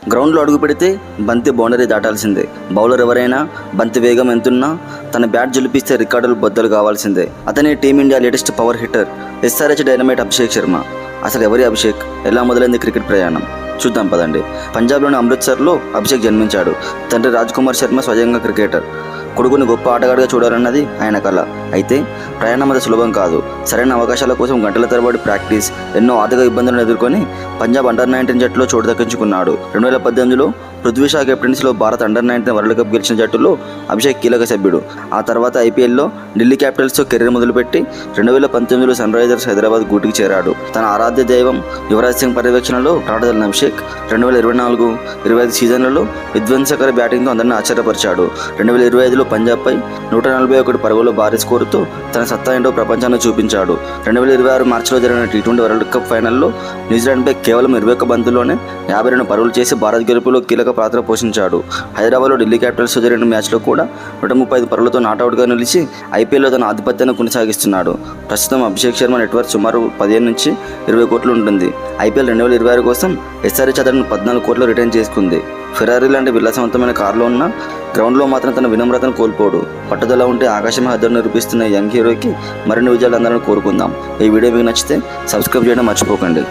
గ్రౌండ్లో అడుగు పెడితే బంతి బౌండరీ దాటాల్సిందే. బౌలర్ ఎవరైనా బంతి వేగం ఎంతున్నా తన బ్యాట్ జలిపిస్తే రికార్డులు బద్దలు కావాల్సిందే. అతనే team India latest power hitter SRH dynamite Abhishek Sharma. అసలు ఎవరి అభిషేక్, ఎలా మొదలైంది క్రికెట్ ప్రయాణం చూద్దాం పదండి. పంజాబ్లోని అమృత్సర్లో అభిషేక్ జన్మించాడు. తండ్రి రాజ్ కుమార్ శర్మ స్వయంగా క్రికెటర్. కొడుకుని గొప్ప ఆటగాడిగా చూడాలన్నది ఆయన కళ. అయితే ప్రయాణం అంత సులభం కాదు. సరైన అవకాశాల కోసం గంటల తరబడి ప్రాక్టీస్, ఎన్నో ఆర్థిక ఇబ్బందులను ఎదుర్కొని పంజాబ్ అండర్-19 జట్టులో చోటు దక్కించుకున్నాడు. 2018లో పృథ్వీ షా కెప్టెన్సీలో భారత్ అండర్-19 వరల్డ్ కప్ గెలిచిన జట్టులో అభిషేక్ కీలక సభ్యుడు. ఆ తర్వాత IPLలో ఢిల్లీ క్యాపిటల్స్తో కెరీర్ మొదలుపెట్టి 2019లో సన్ రైజర్స్ హైదరాబాద్ గూటికి చేరాడు. తన ఆరాధ్య దైవం యువరాజ్ సింగ్ పర్యవేక్షణలో ప్రాడదలిన అభిషేక్ 2024-25 సీజన్లలో విధ్వంసకర బ్యాటింగ్తో అందరినీ ఆశ్చర్యపరిచాడు. 2025లో పంజాబ్పై 141 పరుగుల భారీ స్కోరుతో తన సత్తా ఏంటో ప్రపంచాన్ని చూపించాడు. 2026 మార్చిలో జరిగిన T20 వరల్డ్ కప్ ఫైనల్లో న్యూజిలాండ్పై కేవలం 21 బంతుల్లోనే 52 పరుగులు చేసి భారత్ గెలుపులో కీలక పాత్ర పోషించాడు. హైదరాబాద్లో ఢిల్లీ క్యాపిటల్స్తో జరిగిన మ్యాచ్లో కూడా 135 పరుగులతో నాట్అవుట్గా నిలిచి IPLలో తన ఆధిపత్యాన్ని కొనసాగిస్తున్నాడు. ప్రస్తుతం అభిషేక్ శర్మ నెట్వర్క్ సుమారు 15 నుంచి 20 కోట్లు ఉంటుంది. IPL 2026 కోసం SRH అతను 14 కోట్లు రిటైన్ చేసుకుంది. ఫెరారీ లాంటి విలాసవంతమైన కారులో ఉన్న గ్రౌండ్లో మాత్రం తన వినమ్రతను కోల్పోడు. పట్టుదల ఉంటే ఆకాశమే హద్దును నిరూపిస్తున్న యంగ్ హీరోకి మరిన్ని విజయాలు అందాలని కోరుకుందాం. ఈ వీడియో మీకు నచ్చితే సబ్స్క్రైబ్ చేయడం మర్చిపోకండి.